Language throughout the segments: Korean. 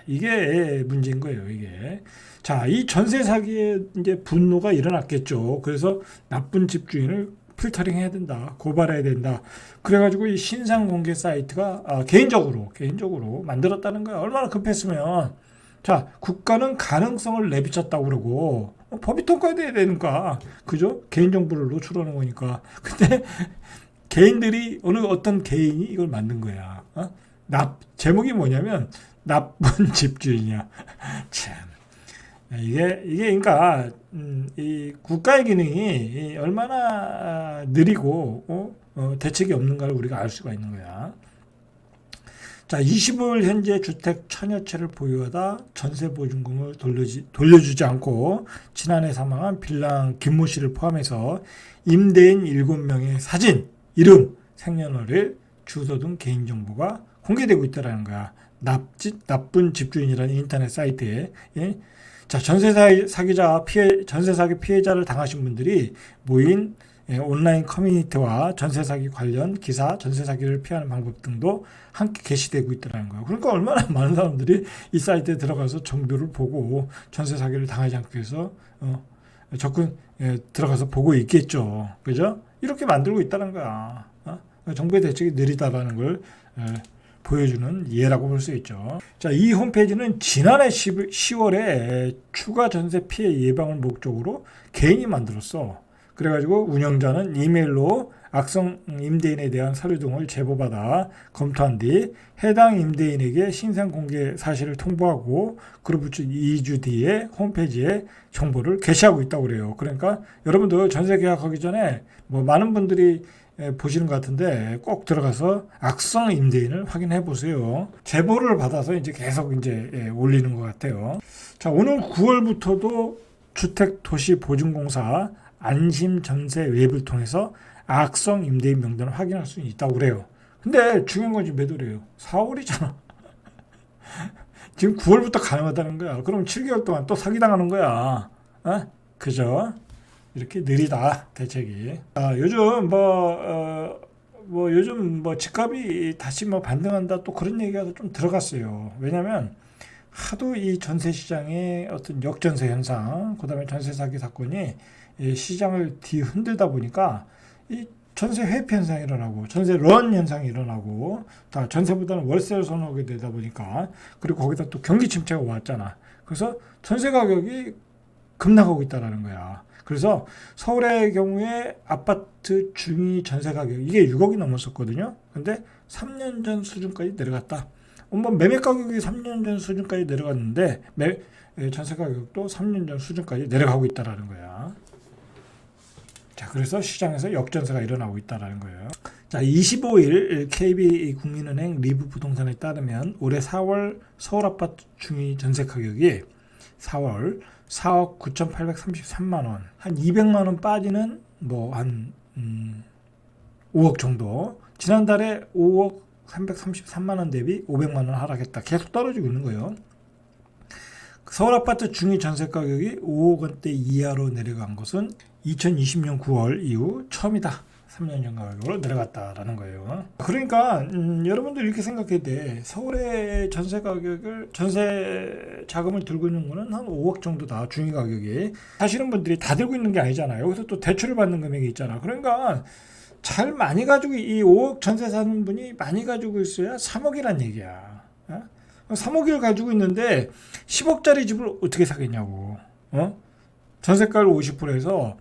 이게 문제인 거예요, 이게. 자, 이 전세 사기에 이제 분노가 일어났겠죠. 그래서 나쁜 집주인을 필터링 해야 된다. 고발해야 된다. 그래가지고 이 신상 공개 사이트가 개인적으로 만들었다는 거야. 얼마나 급했으면. 자, 국가는 가능성을 내비쳤다고 그러고 법이 통과돼야 되니까. 그죠? 개인정보를 노출하는 거니까. 근데 개인들이 어떤 개인이 이걸 만든 거야. 제목이 뭐냐면 나쁜 집주인이야. 참. 이게 그러니까 이 국가의 기능이 얼마나 느리고 대책이 없는가를 우리가 알 수가 있는 거야. 자, 25일 현재 주택 1000여 채를 보유하다 전세 보증금을 돌려주지 않고 지난해 사망한 빌랑 김모 씨를 포함해서 임대인 7명의 사진, 이름, 생년월일, 주소 등 개인정보가 공개되고 있다는 거야. 나쁜 집주인이라는 인터넷 사이트에. 예? 자, 전세 사기 피해자를 당하신 분들이 모인 온라인 커뮤니티와 전세 사기 관련 기사, 전세 사기를 피하는 방법 등도 함께 게시되고 있다는 거예요. 그러니까 얼마나 많은 사람들이 이 사이트에 들어가서 정보를 보고 전세 사기를 당하지 않기 위해서 들어가서 보고 있겠죠. 그죠? 이렇게 만들고 있다는 거야. 정부의 대책이 느리다라는 걸 보여주는 예라고 볼 수 있죠. 자, 이 홈페이지는 지난해 10월에 추가 전세 피해 예방을 목적으로 개인이 만들었어. 그래가지고 운영자는 이메일로 악성 임대인에 대한 서류 등을 제보받아 검토한 뒤 해당 임대인에게 신상 공개 사실을 통보하고 그로부터 2주 뒤에 홈페이지에 정보를 게시하고 있다고 그래요. 그러니까 여러분들 전세 계약하기 전에 많은 분들이 보시는 것 같은데 꼭 들어가서 악성 임대인을 확인해 보세요. 제보를 받아서 이제 계속 올리는 것 같아요. 자, 오늘 9월부터도 주택도시보증공사 안심전세 웹을 통해서 악성 임대인 명단을 확인할 수 있다고 그래요. 근데 중요한 건 지금 몇 월이에요? 4월이잖아. 지금 9월부터 가능하다는 거야. 그럼 7개월 동안 또 사기당하는 거야. 그죠? 이렇게 느리다, 대책이. 요즘 요즘 집값이 다시 반등한다, 또 그런 얘기가 좀 들어갔어요. 왜냐면 하도 이 전세 시장의 어떤 역전세 현상, 그 다음에 전세 사기 사건이 이 시장을 뒤흔들다 보니까 이 전세 회피 현상이 일어나고 전세 런 현상이 일어나고 다 전세보다는 월세를 선호하게 되다 보니까, 그리고 거기다 또 경기 침체가 왔잖아. 그래서 전세 가격이 급락하고 있다라는 거야. 그래서 서울의 경우에 아파트 중위 전세 가격 이게 6억이 넘었었거든요. 근데 3년 전 수준까지 내려갔다. 매매 가격이 3년 전 수준까지 내려갔는데 전세 가격도 3년 전 수준까지 내려가고 있다라는 거야. 자, 그래서 시장에서 역전세가 일어나고 있다라는 거예요. 자, 25일 KB국민은행 리브 부동산에 따르면 올해 4월 서울 아파트 중위 전세 가격이 4월 4억 9,833만 원, 한 200만 원 빠지는 한 5억 정도. 지난달에 5억 333만 원 대비 500만 원 하락했다. 계속 떨어지고 있는 거예요. 서울 아파트 중위 전세 가격이 5억 원대 이하로 내려간 것은 2020년 9월 이후 처음이다. 3년 전 가격으로 내려갔다라는 거예요. 그러니까 여러분들 이렇게 생각해야 돼. 서울의 전세 가격을, 전세 자금을 들고 있는 거는 한 5억 정도다, 중위 가격이. 사시는 분들이 다 들고 있는 게 아니잖아요. 여기서 또 대출을 받는 금액이 있잖아. 그러니까 잘 많이 가지고, 이 5억 전세 사는 분이 많이 가지고 있어야 3억이란 얘기야. 3억을 가지고 있는데 10억짜리 집을 어떻게 사겠냐고. 전세가를 50%에서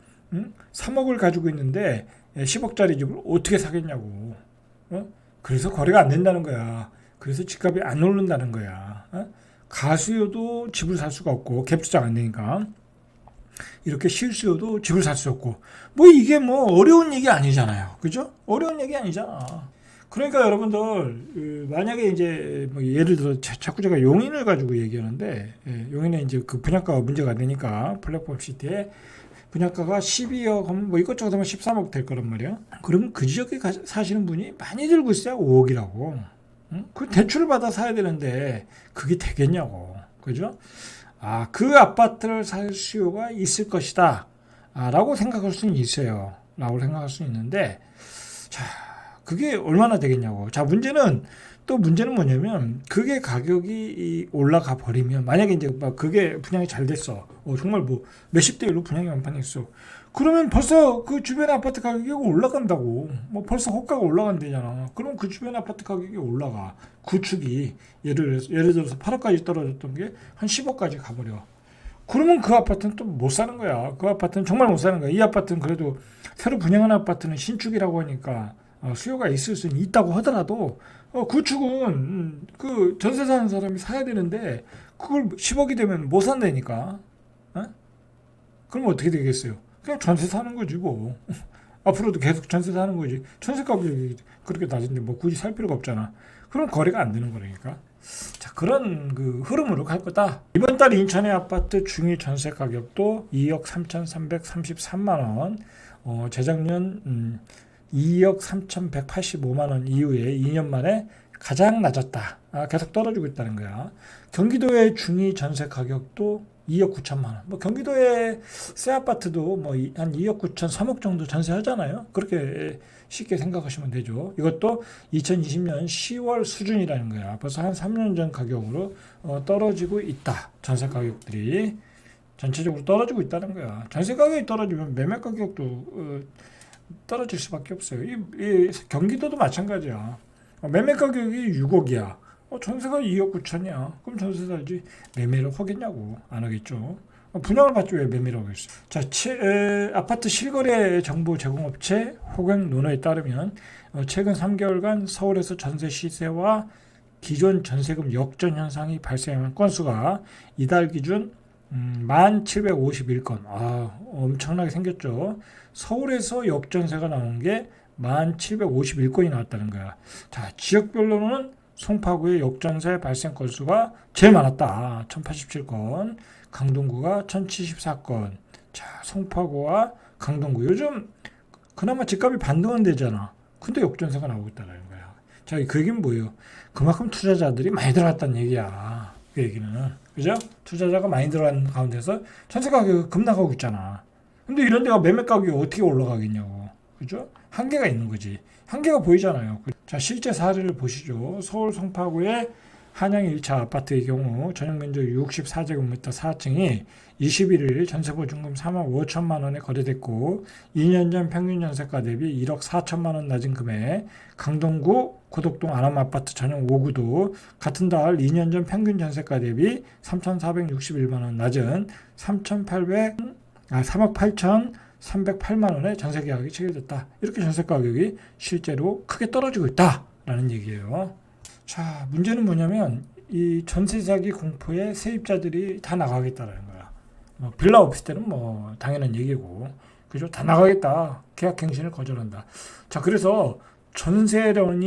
3억을 가지고 있는데 10억짜리 집을 어떻게 사겠냐고. 그래서 거래가 안 된다는 거야. 그래서 집값이 안 오른다는 거야. 가수요도 집을 살 수가 없고, 갭 투자가 안 되니까. 이렇게 실수요도 집을 살 수 없고. 이게 어려운 얘기 아니잖아요. 그죠? 어려운 얘기 아니잖아. 그러니까 여러분들, 만약에 예를 들어 자꾸 제가 용인을 가지고 얘기하는데, 용인에 그 분양가가 문제가 되니까 플랫폼 시티에 분양가가 12억 하면 이것저것 하면 13억 될 거란 말이야. 그러면 그 지역에 사시는 분이 많이 들고 있어야 5억이라고. 그 대출을 받아 사야 되는데 그게 되겠냐고. 그죠? 그 아파트를 살 수요가 있을 것이다. 라고 생각할 수는 있어요. 라고 생각할 수 있는데, 자, 그게 얼마나 되겠냐고. 자, 문제는 또 문제는 뭐냐면 그게 가격이 올라가 버리면 만약에 이제 막 그게 분양이 잘 됐어. 정말 뭐 몇십 대 1로 분양이 완판했어. 그러면 벌써 그 주변 아파트 가격이 올라간다고. 뭐 벌써 호가가 올라간대잖아. 그럼 그 주변 아파트 가격이 올라가. 구축이 예를 들어서 8억까지 떨어졌던 게 한 10억까지 가버려. 그러면 그 아파트는 또 못 사는 거야. 그 아파트는 정말 못 사는 거야. 이 아파트는 그래도 새로 분양한 아파트는 신축이라고 하니까 수요가 있을 수는 있다고 하더라도 구축은 그 전세 사는 사람이 사야 되는데 그걸 10억이 되면 못 산다니까. 어? 그럼 어떻게 되겠어요? 그냥 전세 사는 거지 뭐. 앞으로도 계속 전세 사는 거지. 전세 가격이 그렇게 낮은데 뭐 굳이 살 필요가 없잖아. 그럼 거래가 안 되는 거라니까. 자, 그런 그 흐름으로 갈 거다. 이번 달 인천의 아파트 중위 전세 가격도 2억 3,333만 원. 재작년 2억 3,185만 원 이후에 2년 만에 가장 낮았다. 계속 떨어지고 있다는 거야. 경기도의 중위 전세 가격도 2억 9천만 원. 뭐 경기도의 새 아파트도 뭐 한 2억 9천, 3억 정도 전세하잖아요. 그렇게 쉽게 생각하시면 되죠. 이것도 2020년 10월 수준이라는 거야. 벌써 한 3년 전 가격으로 떨어지고 있다. 전세 가격들이 전체적으로 떨어지고 있다는 거야. 전세 가격이 떨어지면 매매 가격도 떨어질 수밖에 없어요. 이 경기도도 마찬가지야. 매매 가격이 6억이야. 전세가 2억 9천이야. 그럼 전세 살지 매매를 하겠냐고. 안 하겠죠. 분양을 받지 왜 매매를 하겠어. 자, 아파트 실거래 정보 제공업체 호갱노노에 따르면 최근 3개월간 서울에서 전세 시세와 기존 전세금 역전 현상이 발생한 건수가 이달 기준 1,751건. 엄청나게 생겼죠. 서울에서 역전세가 나온 게 1,751건이 나왔다는 거야. 자, 지역별로는 송파구의 역전세 발생 건수가 제일 많았다. 1,087건. 강동구가 1,074건. 자, 송파구와 강동구. 요즘 그나마 집값이 반등은 되잖아. 근데 역전세가 나오고 있다는 거야. 자, 그 얘기는 뭐예요? 그만큼 투자자들이 많이 들어갔다는 얘기야. 그 얘기는. 그죠? 투자자가 많이 들어간 가운데서 전세 가격이 급락하고 있잖아. 근데 이런 데가 매매 가격이 어떻게 올라가겠냐고. 그죠? 한계가 있는 거지. 한계가 보이잖아요. 자, 실제 사례를 보시죠. 서울 송파구의 한양 1차 아파트의 경우 전용 면적 64제곱미터 4층이 21일 전세보증금 3억 5천만 원에 거래됐고 2년 전 평균 전세가 대비 1억 4천만 원 낮은 금액. 강동구 고덕동 아람 아파트 전용 5구도 같은 달 2년 전 평균 전세가 대비 3,461만 원 낮은 3억 8천308만 원의 전세 계약이 체결됐다. 이렇게 전세 가격이 실제로 크게 떨어지고 있다라는 얘기예요. 자, 문제는 뭐냐면 이 전세 사기 공포에 세입자들이 다 나가겠다라는 거야. 빌라 오피스텔은 뭐 당연한 얘기고, 그죠? 다 나가겠다. 계약 갱신을 거절한다. 자, 그래서 전세런,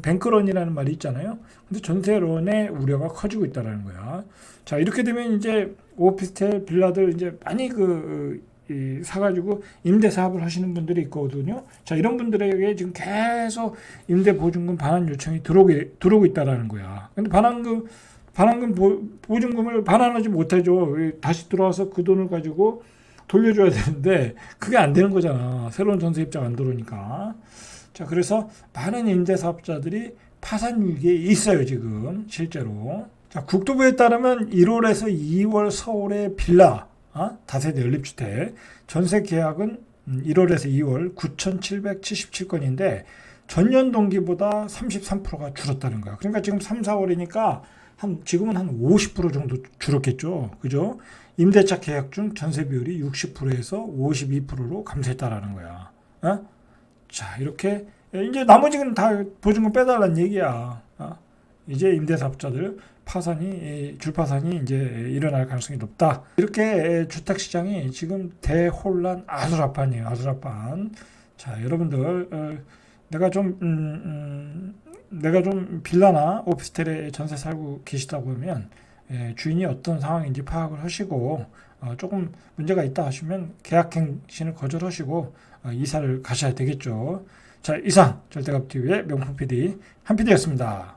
뱅크런이라는 말이 있잖아요. 근데 전세런의 우려가 커지고 있다라는 거야. 자, 이렇게 되면 이제 오피스텔 빌라들 이제 많이 사가지고 임대 사업을 하시는 분들이 있거든요. 자, 이런 분들에게 지금 계속 임대 보증금 반환 요청이 들어오고 있다라는 거야. 근데 반환금 보증금을 반환하지 못하죠. 다시 들어와서 그 돈을 가지고 돌려줘야 되는데 그게 안 되는 거잖아. 새로운 전세입자가 안 들어오니까. 자, 그래서 많은 임대 사업자들이 파산 위기에 있어요, 지금 실제로. 자, 국토부에 따르면 1월에서 2월 서울의 빌라 다세대 연립주택 전세 계약은 1월에서 2월 9,777건인데 전년 동기보다 33%가 줄었다는 거야. 그러니까 지금 3, 4월이니까 지금은 한 50% 정도 줄었겠죠. 그죠? 임대차 계약 중 전세 비율이 60%에서 52%로 감소했다라는 거야. 자, 이렇게 이제 나머지는 다 보증금 빼달라는 얘기야. 이제 임대사업자들 줄파산이 이제 일어날 가능성이 높다. 이렇게 주택시장이 지금 대혼란 아수라판이에요. 아수라판. 자, 여러분들 내가 좀 빌라나 오피스텔에 전세 살고 계시다 보면 주인이 어떤 상황인지 파악을 하시고 조금 문제가 있다 하시면 계약갱신을 거절하시고 이사를 가셔야 되겠죠. 자, 이상 절대값TV의 명품 PD 한 PD였습니다.